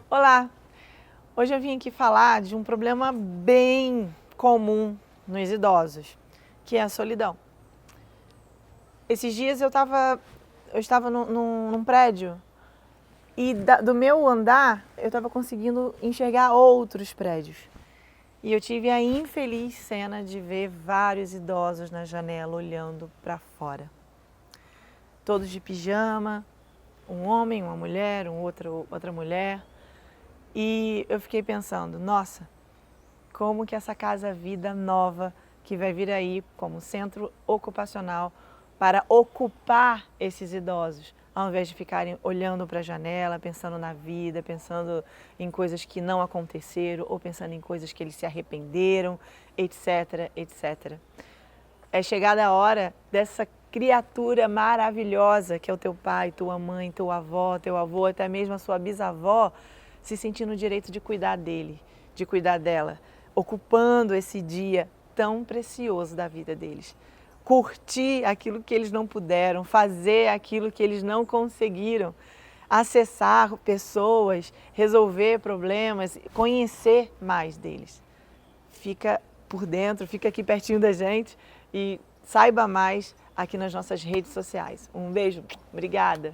Olá! Hoje eu vim aqui falar de um problema bem comum nos idosos, que é a solidão. Esses dias eu estava num prédio e do meu andar eu estava conseguindo enxergar outros prédios. E eu tive a infeliz cena de ver vários idosos na janela olhando para fora. Todos de pijama, um homem, uma mulher, outra mulher. E eu fiquei pensando, nossa, como que essa Casa Vida nova que vai vir aí como centro ocupacional para ocupar esses idosos, ao invés de ficarem olhando para a janela, pensando na vida, pensando em coisas que não aconteceram ou pensando em coisas que eles se arrependeram, etc, etc. É chegada a hora dessa criatura maravilhosa que é o teu pai, tua mãe, tua avó, teu avô, até mesmo a sua bisavó, se sentindo o direito de cuidar dele, de cuidar dela, ocupando esse dia tão precioso da vida deles. Curtir aquilo que eles não puderam, fazer aquilo que eles não conseguiram, acessar pessoas, resolver problemas, conhecer mais deles. Fica por dentro, fica aqui pertinho da gente e saiba mais aqui nas nossas redes sociais. Um beijo, obrigada!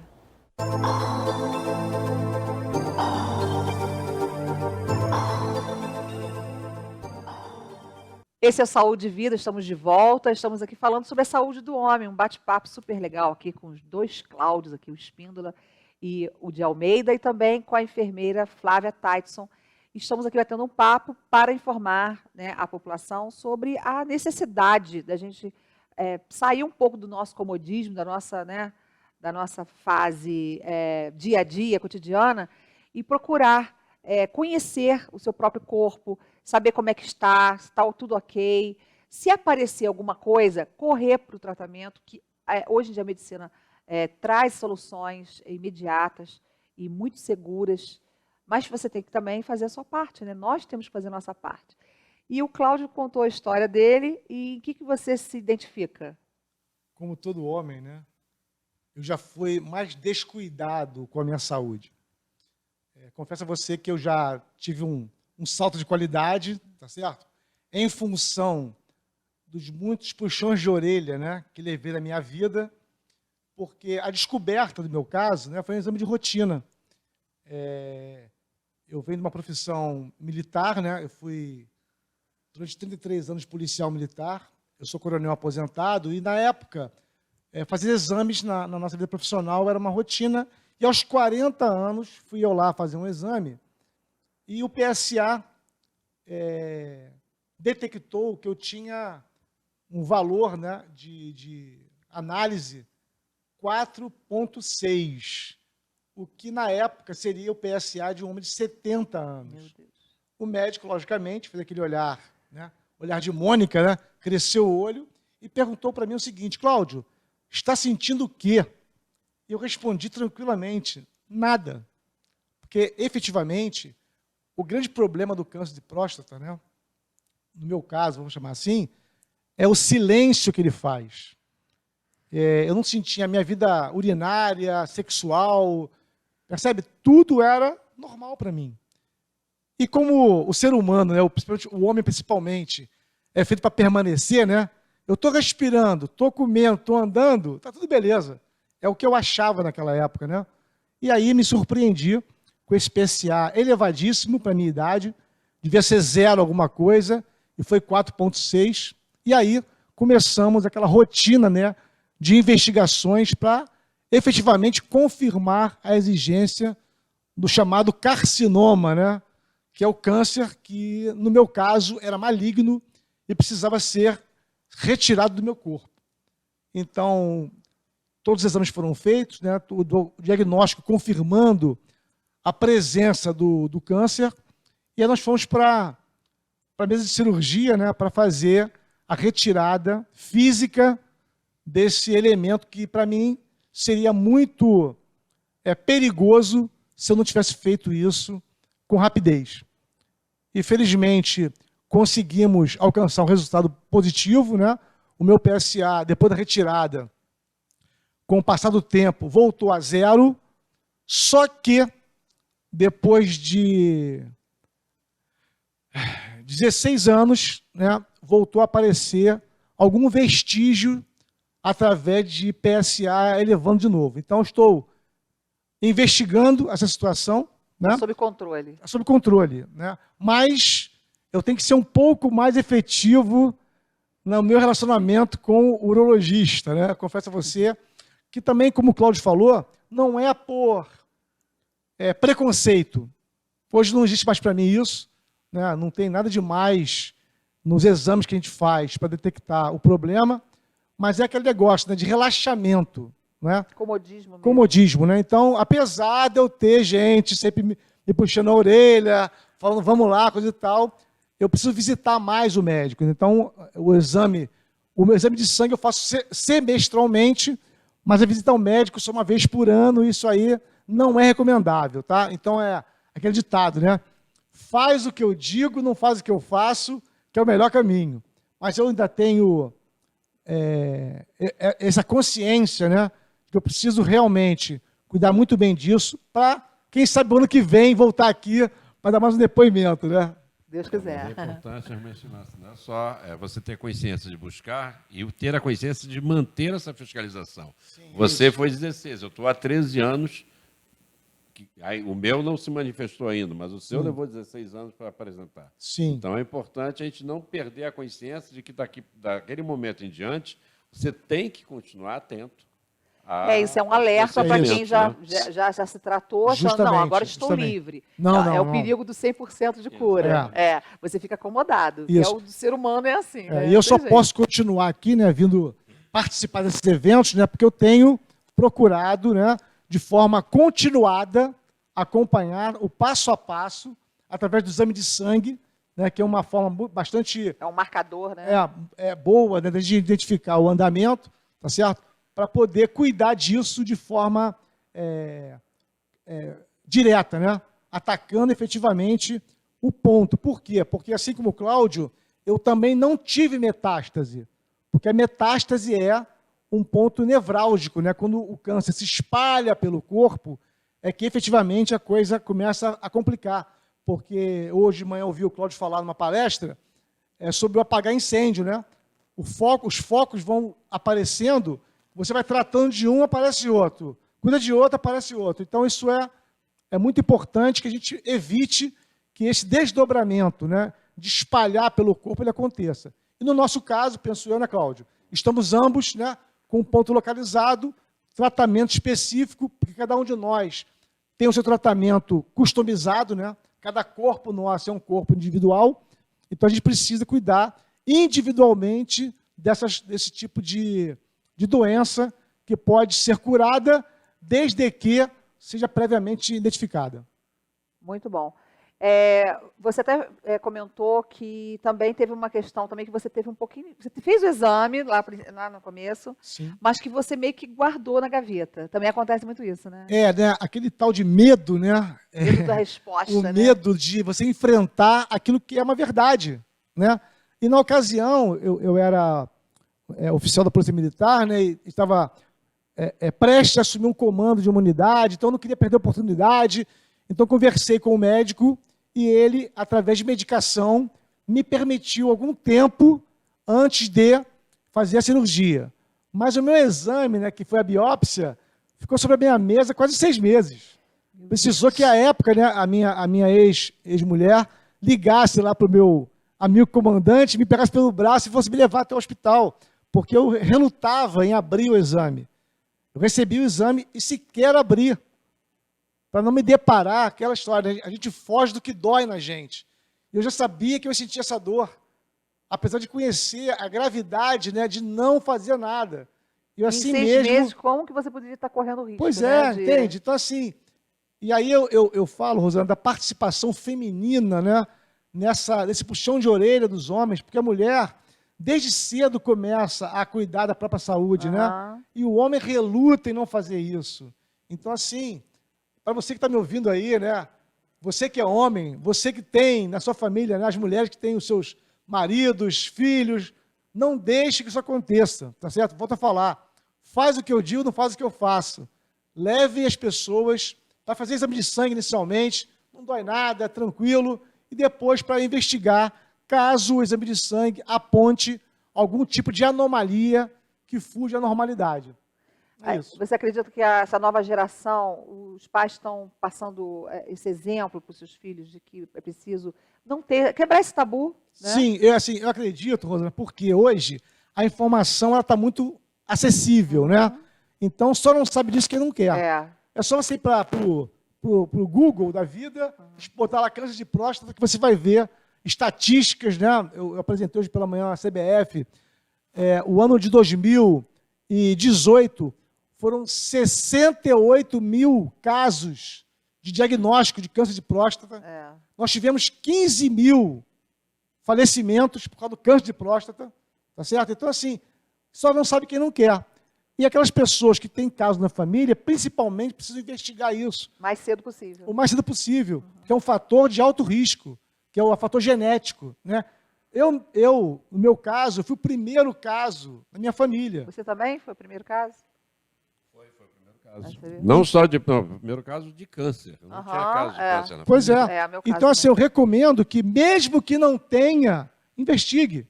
Esse é o Saúde e Vida, estamos de volta, estamos aqui falando sobre a saúde do homem, um bate-papo super legal aqui com os dois Cláudios, aqui, o Espíndola e o de Almeida, e também com a enfermeira Flávia Taitson. Estamos aqui batendo um papo para informar, né, a população sobre a necessidade da gente sair um pouco do nosso comodismo, da nossa fase dia a dia, cotidiana, e procurar conhecer o seu próprio corpo, saber como é que está, se está tudo ok. Se aparecer alguma coisa, correr para o tratamento, que hoje em dia a medicina traz soluções imediatas e muito seguras, mas você tem que também fazer a sua parte, né? Nós temos que fazer a nossa parte. E o Cláudio contou a história dele, e em que você se identifica? Como todo homem, né? Eu já fui mais descuidado com a minha saúde. Confesso a você que eu já tive um salto de qualidade, tá certo? Em função dos muitos puxões de orelha, né, que levei na minha vida, porque a descoberta do meu caso, né, foi um exame de rotina. Eu venho de uma profissão militar, né? Eu fui durante 33 anos policial militar. Eu sou coronel aposentado e na época fazer exames na nossa vida profissional era uma rotina. E aos 40 anos fui eu lá fazer um exame e o PSA detectou que eu tinha um valor, né, de análise 4,6, o que na época seria o PSA de um homem de 70 anos. Meu Deus. O médico, logicamente, fez aquele olhar, né, olhar de Mônica, né, cresceu o olho e perguntou para mim o seguinte: Cláudio, está sentindo o quê? E eu respondi tranquilamente: nada. Porque, efetivamente, o grande problema do câncer de próstata, né, no meu caso, vamos chamar assim, é o silêncio que ele faz. Eu não sentia a minha vida urinária, sexual, percebe? Tudo era normal para mim. E como o ser humano, né, o homem principalmente, é feito para permanecer, né? Eu estou respirando, estou comendo, estou andando, está tudo beleza. É o que eu achava naquela época, né? E aí me surpreendi com esse PSA elevadíssimo para a minha idade, devia ser 0 alguma coisa, e foi 4,6. E aí começamos aquela rotina, né, de investigações para efetivamente confirmar a exigência do chamado carcinoma, né, que é o câncer que, no meu caso, era maligno e precisava ser retirado do meu corpo. Então, todos os exames foram feitos, né, o diagnóstico confirmando a presença do câncer, e aí nós fomos para a mesa de cirurgia, né, para fazer a retirada física desse elemento que, para mim, seria muito perigoso se eu não tivesse feito isso com rapidez. E, felizmente, conseguimos alcançar um resultado positivo, né? O meu PSA, depois da retirada, com o passar do tempo, voltou a 0, só que depois de 16 anos, né, voltou a aparecer algum vestígio através de PSA elevando de novo. Então, estou investigando essa situação. Né? Sob controle. Sob controle. Né? Mas eu tenho que ser um pouco mais efetivo no meu relacionamento com o urologista. Né? Confesso a você que também, como o Cláudio falou, não é por preconceito. Hoje não existe mais para mim isso. Né? Não tem nada de mais nos exames que a gente faz para detectar o problema, mas é aquele negócio, né, de relaxamento. Né? Comodismo mesmo. Comodismo, né? Então, apesar de eu ter gente sempre me puxando a orelha, falando, vamos lá, coisa e tal, eu preciso visitar mais o médico. Então, o meu exame de sangue eu faço semestralmente, mas a visita ao médico só uma vez por ano, e isso aí não é recomendável, tá? Então, é aquele ditado, né? Faz o que eu digo, não faz o que eu faço, que é o melhor caminho. Mas eu ainda tenho essa consciência, né? Que eu preciso realmente cuidar muito bem disso para, quem sabe, o ano que vem voltar aqui para dar mais um depoimento, né? Deus quiser. É importante mencionar, não é só você ter consciência de buscar e ter a consciência de manter essa fiscalização. Sim, você foi 16, eu estou há 13 anos, o meu não se manifestou ainda, mas o seu levou 16 anos para apresentar. Sim. Então é importante a gente não perder a consciência de que daquele momento em diante você tem que continuar atento. Isso é um alerta para quem já se tratou, achando, não, agora estou livre. É o perigo do 100% de cura. Você fica acomodado. É o do ser humano, é assim. Né? E eu só posso continuar aqui, né, vindo participar desses eventos, né, porque eu tenho procurado, né, de forma continuada, acompanhar o passo a passo, através do exame de sangue, né, que é uma forma bastante... É um marcador, né? Boa, né, de identificar o andamento, tá certo? Para poder cuidar disso de forma direta, né? Atacando efetivamente o ponto. Por quê? Porque, assim como o Cláudio, eu também não tive metástase, porque a metástase é um ponto nevrálgico, né? Quando o câncer se espalha pelo corpo, é que efetivamente a coisa começa a complicar. Porque hoje de manhã eu ouvi o Cláudio falar numa palestra sobre o apagar incêndio, né? Os focos vão aparecendo, você vai tratando de um, aparece outro. Cuida de outro, aparece outro. Então, isso é muito importante que a gente evite que esse desdobramento, né, de espalhar pelo corpo ele aconteça. E no nosso caso, penso eu, né, Cláudio? Estamos ambos, né, com um ponto localizado, tratamento específico, porque cada um de nós tem o seu tratamento customizado, né? Cada corpo nosso é um corpo individual, então a gente precisa cuidar individualmente desse tipo de doença que pode ser curada desde que seja previamente identificada. Muito bom. Você até comentou que também teve uma questão também que você teve um pouquinho... Você fez o exame lá no começo, sim, mas que você meio que guardou na gaveta. Também acontece muito isso, né? Né? Aquele tal de medo, né? Medo da resposta, o medo de você enfrentar aquilo que é uma verdade, né? E na ocasião, eu era oficial da Polícia Militar, né? E estava prestes a assumir um comando de uma unidade, então eu não queria perder a oportunidade. Então conversei com o médico e ele, através de medicação, me permitiu algum tempo antes de fazer a cirurgia. Mas o meu exame, né, que foi a biópsia, ficou sobre a minha mesa quase 6 meses. Precisou que, à época, né, a minha ex-mulher ligasse lá para o meu amigo comandante, me pegasse pelo braço e fosse me levar até o hospital, porque eu relutava em abrir o exame. Eu recebi o exame e sequer abri, para não me deparar aquela história. A gente foge do que dói na gente. Eu já sabia que eu sentia essa dor, apesar de conhecer a gravidade, né, de não fazer nada. Eu, assim em 6 meses, como que você poderia estar correndo risco? Pois entende? Então, assim... E aí eu falo, Rosana, da participação feminina, né, nesse puxão de orelha dos homens, porque a mulher, desde cedo, começa a cuidar da própria saúde, né? E o homem reluta em não fazer isso. Então, assim... Para você que está me ouvindo aí, né? Você que é homem, você que tem na sua família, né, as mulheres que têm os seus maridos, filhos, não deixe que isso aconteça, tá certo? Volto a falar. Faz o que eu digo, não faz o que eu faço. Leve as pessoas vai fazer exame de sangue inicialmente, não dói nada, é tranquilo, e depois para investigar caso o exame de sangue aponte algum tipo de anomalia que fuja à normalidade. É isso. Você acredita que essa nova geração, os pais estão passando esse exemplo para os seus filhos de que é preciso não ter, quebrar esse tabu? Né? Sim, eu acredito, Rosana, porque hoje a informação está muito acessível, né? Então, só não sabe disso quem não quer. É só você ir para o Google da vida, botar lá câncer de próstata, que você vai ver estatísticas, né? Eu apresentei hoje pela manhã a CBF, o ano de 2018 foram 68 mil casos de diagnóstico de câncer de próstata. Nós tivemos 15 mil falecimentos por causa do câncer de próstata, tá certo? Então, assim, só não sabe quem não quer. E aquelas pessoas que têm caso na família, principalmente, precisam investigar isso. Mais cedo possível. O mais cedo possível, que é um fator de alto risco, que é o fator genético, né? No meu caso, fui o primeiro caso na minha família. Você também foi o primeiro caso? Foi o primeiro caso. Não só o primeiro caso de câncer. Não tinha caso de câncer na Pois família. meu caso então, assim, também. eu recomendo que, mesmo que não tenha, investigue.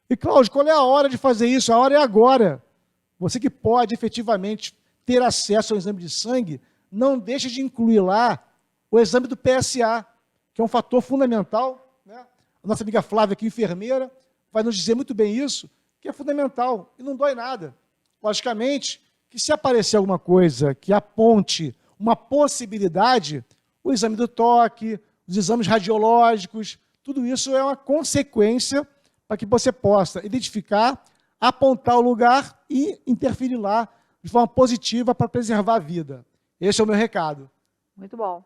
E, Cláudio, qual é a hora de fazer isso? A hora é agora. Você que pode efetivamente ter acesso ao exame de sangue, não deixe de incluir lá o exame do PSA, que é um fator fundamental, né? A nossa amiga Flávia, aqui, enfermeira, vai nos dizer muito bem isso, que é fundamental e não dói nada. Logicamente, que se aparecer alguma coisa que aponte uma possibilidade, o exame do toque, os exames radiológicos, tudo isso é uma consequência para que você possa identificar, apontar o lugar e interferir lá de forma positiva para preservar a vida. Esse é o meu recado. Muito bom.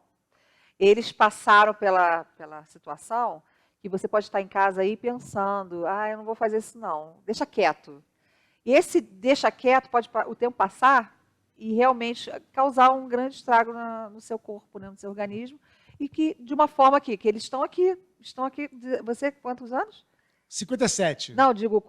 Eles passaram pela situação que você pode estar em casa aí pensando, eu não vou fazer isso não, deixa quieto. E esse deixa quieto pode o tempo passar e realmente causar um grande estrago no seu corpo, né, no seu organismo, e que de uma forma que eles estão aqui, você quantos anos? 57. Não, digo,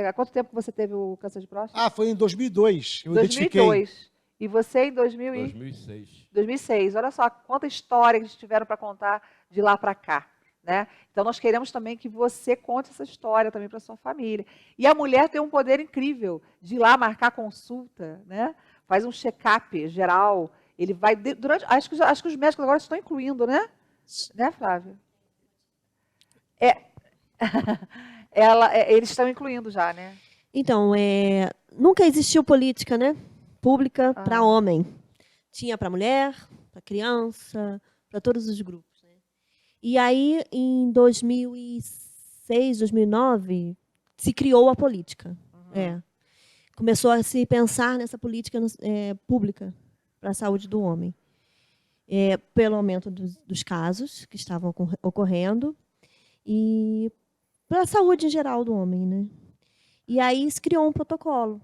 há quanto tempo você teve o câncer de próstata? Foi em 2002, eu 2002. identifiquei. E você em 2006. 2006. Olha só quanta história que eles tiveram para contar de lá para cá. Né? Então, nós queremos também que você conte essa história também para sua família. E a mulher tem um poder incrível de ir lá marcar consulta, né? Faz um check-up geral. Ele vai acho que os médicos agora estão incluindo, né? Né, Flávia? Eles estão incluindo já, né? Então, nunca existiu política, né, pública para homem. Tinha para mulher, para criança, para todos os grupos. Né? E aí, em 2006, 2009, se criou a política. Começou a se pensar nessa política pública para a saúde do homem. Pelo aumento dos casos que estavam ocorrendo e para a saúde em geral do homem, né? E aí se criou um protocolo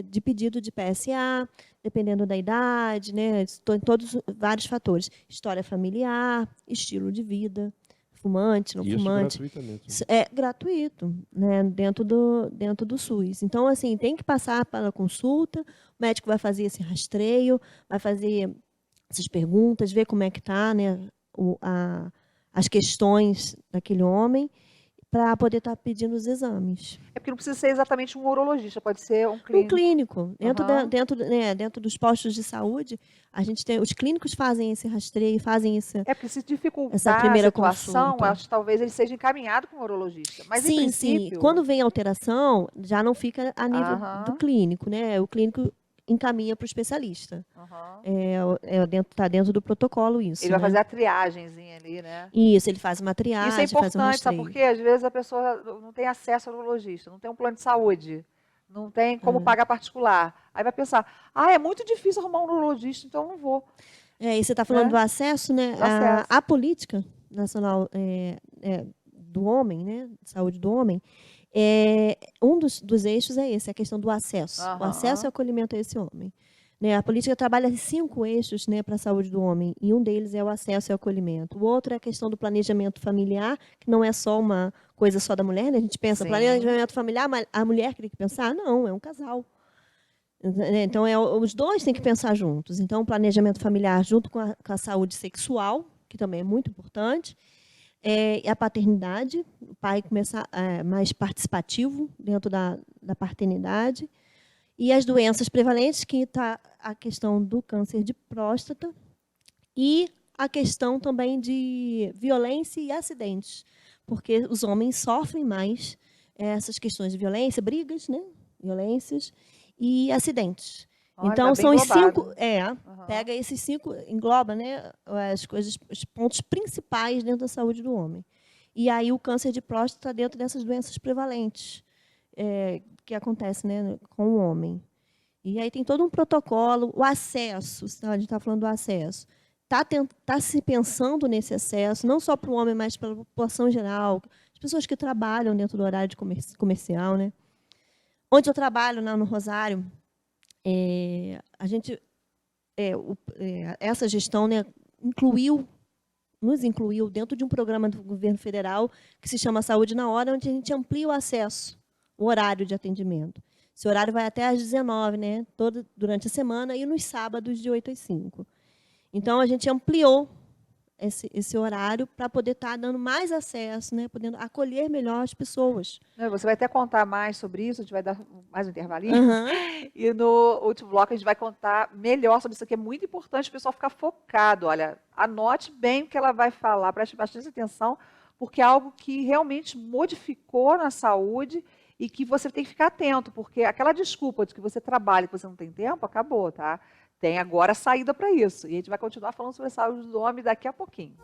de pedido de PSA, dependendo da idade, né? Em vários fatores. História familiar, estilo de vida, fumante, não fumante. Gratuitamente. É gratuito, né? dentro do SUS. Então, assim, tem que passar pela consulta, o médico vai fazer esse rastreio, vai fazer essas perguntas, ver como é que está, né? As questões daquele homem, para poder estar pedindo os exames. É porque não precisa ser exatamente um urologista, pode ser um clínico. Um clínico. Dentro dos postos de saúde, a gente tem, os clínicos fazem esse rastreio, fazem essa. Porque se dificultar essa primeira a situação, consulta. acho que talvez ele seja encaminhado para um urologista. Mas sim, em princípio... sim. Quando vem alteração, já não fica a nível do clínico, né? O clínico encaminha para o especialista. Está dentro do protocolo isso. Ele vai fazer a triagenzinha ali, né? Isso, ele faz uma triagem, isso é faz um importante, rastreio. sabe por quê? Às vezes a pessoa não tem acesso ao urologista, não tem um plano de saúde, não tem como pagar particular. Aí vai pensar, é muito difícil arrumar um urologista, então eu não vou. E você está falando do acesso, né? A política nacional do homem, né? Saúde do homem, um dos eixos é esse, a questão do acesso. O acesso e o acolhimento a esse homem. Né? A política trabalha 5 eixos, né, para a saúde do homem, e um deles é o acesso e o acolhimento. O outro é a questão do planejamento familiar, que não é só uma coisa só da mulher, né? A gente pensa, planejamento familiar, mas a mulher que tem que pensar? Não, é um casal. Então, os dois têm que pensar juntos. Então, o planejamento familiar junto com a saúde sexual, que também é muito importante, e a paternidade, o pai começar mais participativo dentro da paternidade, e as doenças prevalentes, que está a questão do câncer de próstata e a questão também de violência e acidentes, porque os homens sofrem mais essas questões de violência, brigas, né? Violências e acidentes. Olha, Então, tá são bem os 5, englobado. pega esses 5, engloba, né, as coisas, os pontos principais dentro da saúde do homem. E aí o câncer de próstata está dentro dessas doenças prevalentes que acontecem, né, com o homem. E aí tem todo um protocolo, o acesso, a gente está falando do acesso. Está se pensando nesse acesso, não só para o homem, mas para a população geral, as pessoas que trabalham dentro do horário de comercial, né? Onde eu trabalho, no Rosário, a gente, essa gestão, né, nos incluiu dentro de um programa do governo federal que se chama Saúde na Hora, onde a gente amplia o acesso, o horário de atendimento. Esse horário vai até às 19h, né, durante a semana, e nos sábados, de 8 às 5. Então, a gente ampliou esse horário para poder estar dando mais acesso, né, podendo acolher melhor as pessoas. Você vai até contar mais sobre isso, a gente vai dar mais um intervalinho. Uhum. E no último bloco a gente vai contar melhor sobre isso aqui. É muito importante o pessoal ficar focado. Olha, anote bem o que ela vai falar, preste bastante atenção, porque é algo que realmente modificou na saúde e que você tem que ficar atento, porque aquela desculpa de que você trabalha e que você não tem tempo, acabou, tá? Tem agora saída para isso. E a gente vai continuar falando sobre a saúde do homem daqui a pouquinho.